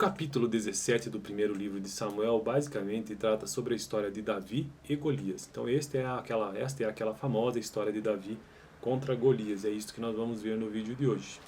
capítulo 17 do primeiro livro de Samuel basicamente trata sobre a história de Davi e Golias. Então esta é aquela famosa história de Davi contra Golias. É isso que nós vamos ver no vídeo de hoje.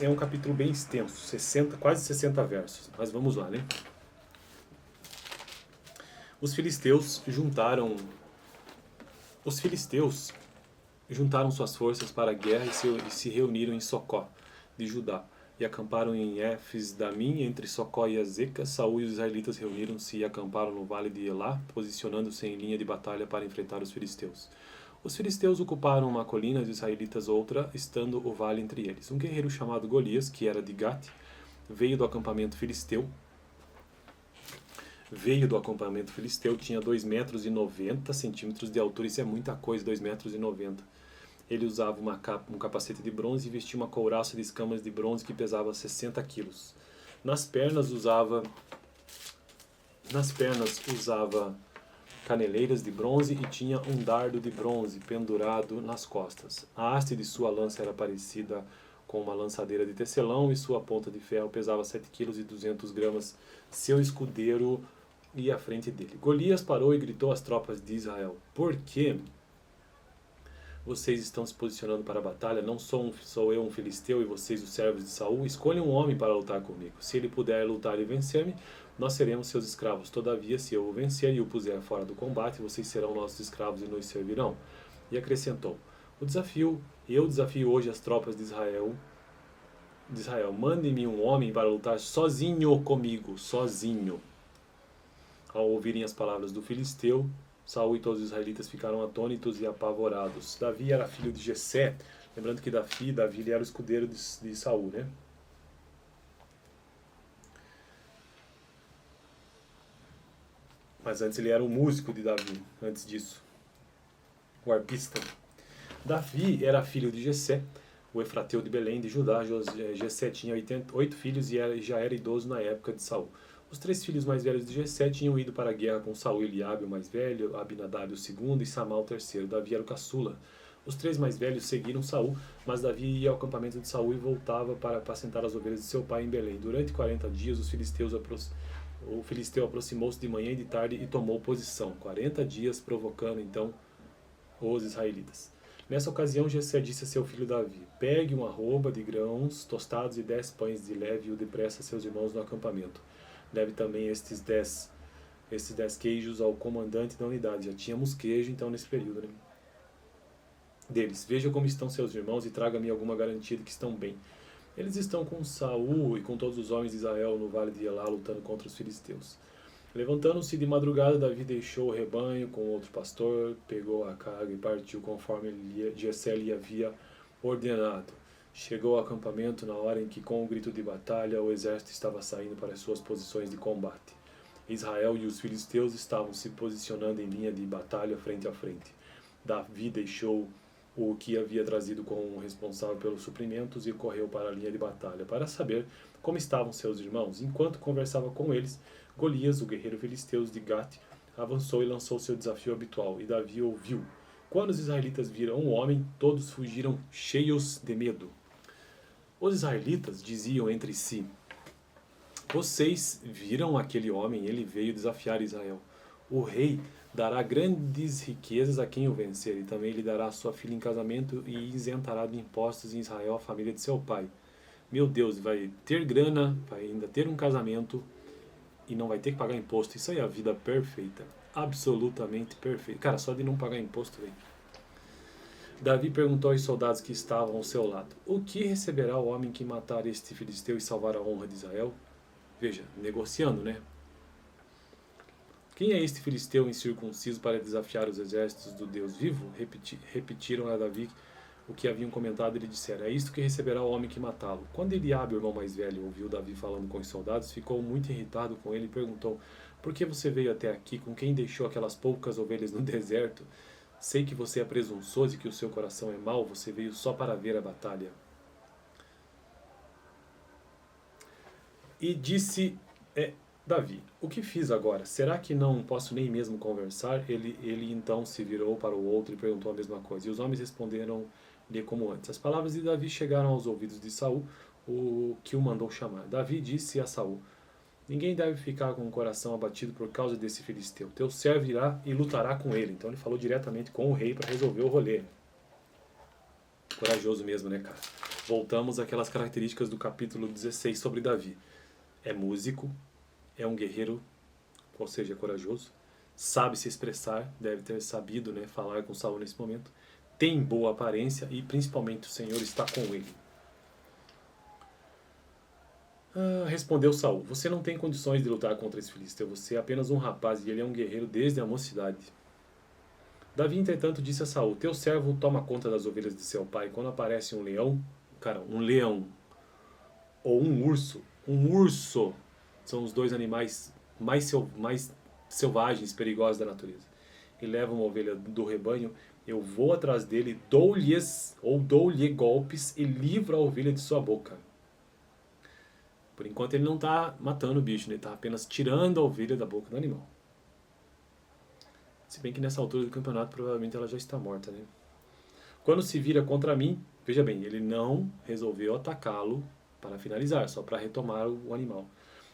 É um capítulo bem extenso, quase 60 versos, mas vamos lá, né? Os filisteus juntaram suas forças para a guerra e se reuniram em Socó, de Judá, e acamparam em Éfes-Damim, entre Socó e Azeca. Saul e os israelitas reuniram-se e acamparam no vale de Elá, posicionando-se em linha de batalha para enfrentar os filisteus. Os filisteus ocuparam uma colina e os israelitas outra, estando o vale entre eles. Um guerreiro chamado Golias, que era de Gate, veio do acampamento filisteu, tinha 2,90 metros de altura, isso é muita coisa, 2,90 metros. Ele usava um capacete de bronze e vestia uma couraça de escamas de bronze que pesava 60 quilos. Nas pernas usava caneleiras de bronze e tinha um dardo de bronze pendurado nas costas. A haste de sua lança era parecida com uma lançadeira de tecelão e sua ponta de ferro pesava 7,2 kg. Seu escudeiro ia à frente dele. Golias parou e gritou às tropas de Israel: Por que vocês estão se posicionando para a batalha? Não sou eu um filisteu e vocês os servos de Saul? Escolha um homem para lutar comigo. Se ele puder lutar e vencer-me, nós seremos seus escravos. Todavia, se eu o vencer e o puser fora do combate, vocês serão nossos escravos e nos servirão. E acrescentou: eu desafio hoje as tropas de Israel. Mandem-me um homem para lutar sozinho comigo, sozinho. Ao ouvirem as palavras do filisteu, Saul e todos os israelitas ficaram atônitos e apavorados. Davi era filho de Jessé. Lembrando que Davi ele era o escudeiro de Saul, né? Mas antes ele era o músico de Davi, antes disso. O arpista. Davi era filho de Jessé, o efrateu de Belém de Judá. Jessé tinha 8 filhos e já era idoso na época de Saul. Os 3 filhos mais velhos de Jessé tinham ido para a guerra com Saul: Eliabe, o mais velho, Abinadab, o segundo, e Samá, o terceiro. Davi era o caçula. Os 3 mais velhos seguiram Saul, mas Davi ia ao acampamento de Saul e voltava para apacentar as ovelhas de seu pai em Belém. Durante 40 dias, o filisteu aproximou-se de manhã e de tarde e tomou posição. 40 dias, provocando então os israelitas. Nessa ocasião, Jessé disse a seu filho Davi: Pegue uma arroba de grãos tostados e 10 pães de leve e o depressa a seus irmãos no acampamento. Leve também estes 10 queijos ao comandante da unidade. Já tínhamos queijo então nesse período, né? Deles: Veja como estão seus irmãos e traga-me alguma garantia de que estão bem. Eles estão com Saul e com todos os homens de Israel no vale de Elá, lutando contra os filisteus. Levantando-se de madrugada, Davi deixou o rebanho com outro pastor, pegou a carga e partiu conforme Jessé lhe havia ordenado. Chegou ao acampamento na hora em que, com o grito de batalha, o exército estava saindo para as suas posições de combate. Israel e os filisteus estavam se posicionando em linha de batalha frente a frente. Davi deixou o que havia trazido com o responsável pelos suprimentos e correu para a linha de batalha para saber como estavam seus irmãos. Enquanto conversava com eles, Golias, o guerreiro filisteu de Gate, avançou e lançou seu desafio habitual, e Davi ouviu. Quando os israelitas viram um homem, todos fugiram cheios de medo. Os israelitas diziam entre si: Vocês viram aquele homem? Ele veio desafiar Israel. O rei dará grandes riquezas a quem o vencer, e também lhe dará sua filha em casamento e isentará de impostos em Israel a família de seu pai. Meu Deus, vai ter grana, vai ainda ter um casamento e não vai ter que pagar imposto. Isso aí é a vida perfeita. Absolutamente perfeita. Cara, só de não pagar imposto, velho. Davi perguntou aos soldados que estavam ao seu lado: O que receberá o homem que matar este filisteu e salvar a honra de Israel? Veja, negociando, né? Quem é este filisteu incircunciso para desafiar os exércitos do Deus vivo? Repetiram a Davi o que haviam comentado e lhe disseram: É isto que receberá o homem que matá-lo. Quando Eliabe, o irmão mais velho, ouviu Davi falando com os soldados, ficou muito irritado com ele e perguntou: Por que você veio até aqui? Com quem deixou aquelas poucas ovelhas no deserto? Sei que você é presunçoso e que o seu coração é mau. Você veio só para ver a batalha. E disse Davi: O que fiz agora? Será que não posso nem mesmo conversar? Ele então se virou para o outro e perguntou a mesma coisa. E os homens responderam-lhe como antes. As palavras de Davi chegaram aos ouvidos de Saul. o que o mandou chamar. Davi disse a Saul: ninguém deve ficar com o coração abatido por causa desse filisteu. Teu servo irá e lutará com ele. Então ele falou diretamente com o rei para resolver o rolê. Corajoso mesmo, né, cara? Voltamos àquelas características do capítulo 16 sobre Davi. É músico, é um guerreiro, ou seja, corajoso, sabe se expressar, deve ter sabido, né, falar com Saul nesse momento, tem boa aparência e principalmente o Senhor está com ele. Respondeu Saul: você não tem condições de lutar contra esse filisteu, você é apenas um rapaz e ele é um guerreiro desde a mocidade. Davi, entretanto, disse a Saul: teu servo toma conta das ovelhas de seu pai. Quando aparece um leão, um leão ou um urso são os dois animais mais selvagens, perigosos da natureza, e leva uma ovelha do rebanho, eu vou atrás dele, dou-lhe golpes e livro a ovelha de sua boca. Por enquanto ele não está matando o bicho, né? Ele está apenas tirando a ovelha da boca do animal. Se bem que nessa altura do campeonato provavelmente ela já está morta, né? Quando se vira contra mim, veja bem, ele não resolveu atacá-lo para finalizar, só para retomar o animal.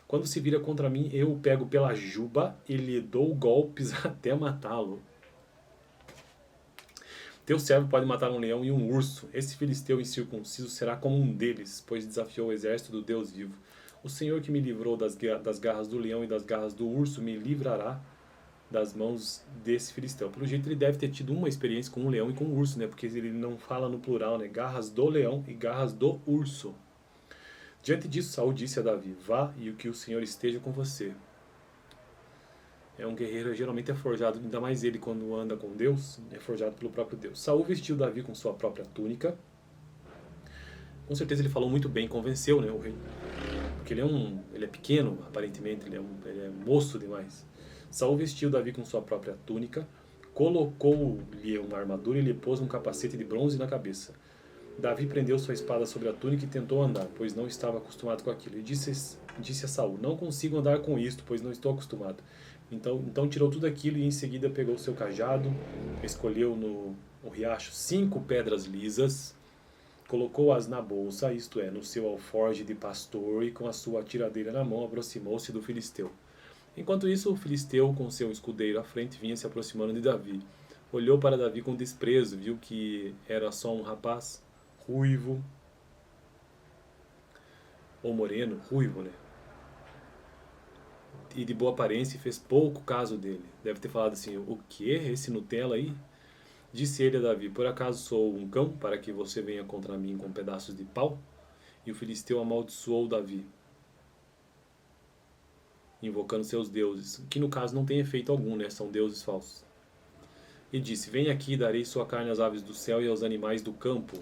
Quando se vira contra mim, eu o pego pela juba e lhe dou golpes até matá-lo. Teu servo pode matar um leão e um urso. Esse filisteu incircunciso será como um deles, pois desafiou o exército do Deus vivo. O Senhor que me livrou das garras do leão e das garras do urso me livrará das mãos desse filisteu. Pelo jeito ele deve ter tido uma experiência com um leão e com um urso, né? Porque ele não fala no plural, né? Garras do leão e garras do urso. Diante disso, Saul disse a Davi: vá e que o Senhor esteja com você. É um guerreiro, geralmente é forjado, ainda mais ele quando anda com Deus, é forjado pelo próprio Deus. Saul vestiu Davi com sua própria túnica. Com certeza ele falou muito bem, convenceu, né, o rei. Porque ele é pequeno, aparentemente, ele é moço demais. Saul vestiu Davi com sua própria túnica, colocou-lhe uma armadura e lhe pôs um capacete de bronze na cabeça. Davi prendeu sua espada sobre a túnica e tentou andar, pois não estava acostumado com aquilo. E disse a Saul: não consigo andar com isto, pois não estou acostumado. Então tirou tudo aquilo e em seguida pegou seu cajado, escolheu no riacho 5 pedras lisas, colocou-as na bolsa, isto é, no seu alforje de pastor, e com a sua tiradeira na mão aproximou-se do filisteu. Enquanto isso, o filisteu, com seu escudeiro à frente, vinha se aproximando de Davi. Olhou para Davi com desprezo, viu que era só um rapaz ruivo, ou moreno, ruivo, né? E de boa aparência, e fez pouco caso dele. Deve ter falado assim: o que? Esse Nutella aí? Disse ele a Davi: por acaso sou um cão para que você venha contra mim com pedaços de pau? E o filisteu amaldiçoou Davi, invocando seus deuses, que no caso não tem efeito algum, né? São deuses falsos. E disse: vem aqui, darei sua carne às aves do céu e aos animais do campo.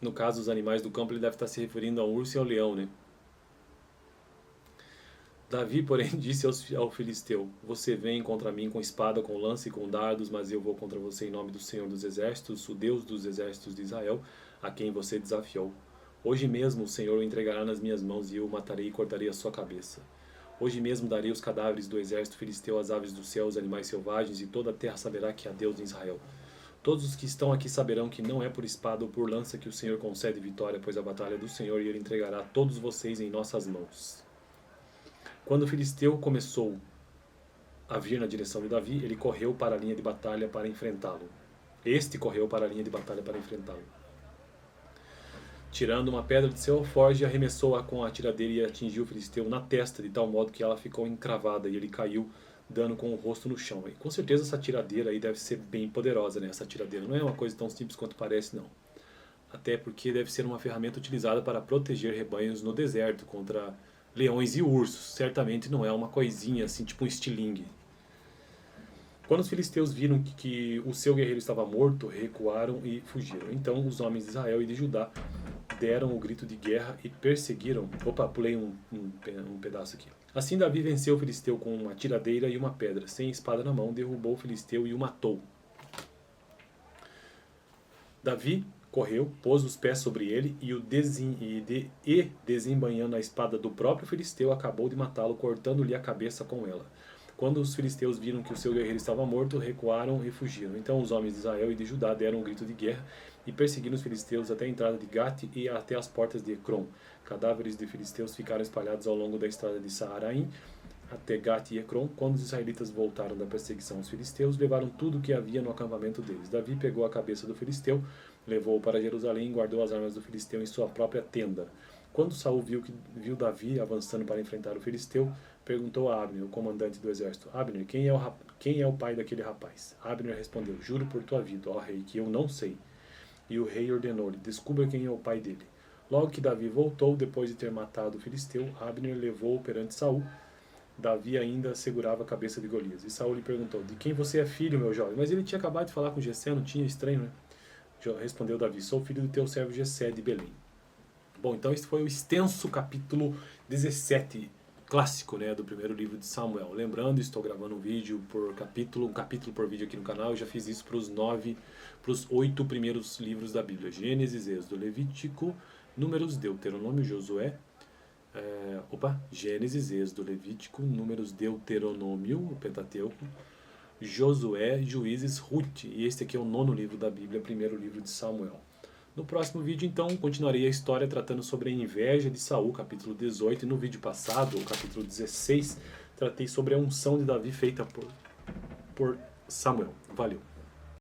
No caso, os animais do campo, ele deve estar se referindo ao urso e ao leão, né? Davi, porém, disse ao filisteu: você vem contra mim com espada, com lança e com dardos, mas eu vou contra você em nome do Senhor dos Exércitos, o Deus dos Exércitos de Israel, a quem você desafiou. Hoje mesmo o Senhor o entregará nas minhas mãos e eu o matarei e cortarei a sua cabeça. Hoje mesmo darei os cadáveres do exército filisteu às aves do céu, aos animais selvagens, e toda a terra saberá que há Deus em Israel. Todos os que estão aqui saberão que não é por espada ou por lança que o Senhor concede vitória, pois a batalha é do Senhor e ele entregará todos vocês em nossas mãos. Quando o filisteu começou a vir na direção de Davi, ele correu para a linha de batalha para enfrentá-lo. Este correu para a linha de batalha para enfrentá-lo. Tirando uma pedra de seu alforje, arremessou-a com a tiradeira e atingiu o filisteu na testa, de tal modo que ela ficou encravada e ele caiu, dando com o rosto no chão. E com certeza essa tiradeira aí deve ser bem poderosa, né? Essa tiradeira não é uma coisa tão simples quanto parece, não. Até porque deve ser uma ferramenta utilizada para proteger rebanhos no deserto contra leões e ursos. Certamente não é uma coisinha assim, tipo um estilingue. Quando os filisteus viram que o seu guerreiro estava morto, recuaram e fugiram. Então os homens de Israel e de Judá deram o grito de guerra e perseguiram... Opa, pulei um pedaço aqui. Assim Davi venceu o filisteu com uma tiradeira e uma pedra. Sem espada na mão, derrubou o filisteu e o matou. Davi correu, pôs os pés sobre ele e desembainhando a espada do próprio filisteu, acabou de matá-lo, cortando-lhe a cabeça com ela. Quando os filisteus viram que o seu guerreiro estava morto, recuaram e fugiram. Então os homens de Israel e de Judá deram um grito de guerra e perseguiram os filisteus até a entrada de Gate e até as portas de Ecrom. Cadáveres de filisteus ficaram espalhados ao longo da estrada de Saaraim até Gate e Ecrom. Quando os israelitas voltaram da perseguição aos filisteus, levaram tudo o que havia no acampamento deles. Davi pegou a cabeça do filisteu, levou-o para Jerusalém e guardou as armas do filisteu em sua própria tenda. Quando Saul viu Davi avançando para enfrentar o filisteu, perguntou a Abner, o comandante do exército: Abner, quem é o pai daquele rapaz? Abner respondeu: Juro por tua vida, ó rei, que eu não sei. E o rei ordenou-lhe: Descubra quem é o pai dele. Logo que Davi voltou, depois de ter matado o filisteu, Abner levou-o perante Saul. Davi ainda segurava a cabeça de Golias. E Saul lhe perguntou: De quem você é filho, meu jovem? Mas ele tinha acabado de falar com Jessé, não tinha? Estranho, né? Respondeu Davi: Sou filho do teu servo Jessé de Belém. Bom, então esse foi o extenso capítulo 17, clássico, né, do primeiro livro de Samuel. Lembrando, estou gravando um vídeo por capítulo, um capítulo por vídeo aqui no canal. Eu já fiz isso para os 8 primeiros livros da Bíblia: Gênesis, Êxodo, Levítico, Números, Deuteronômio, Josué. Gênesis, Êxodo, Levítico, Números, Deuteronômio, o Pentateuco, Josué, Juízes, Ruth. E este aqui é o 9º livro da Bíblia, primeiro livro de Samuel. No próximo vídeo, então, continuarei a história tratando sobre a inveja de Saul, capítulo 18. E no vídeo passado, o capítulo 16, tratei sobre a unção de Davi feita por Samuel. Valeu!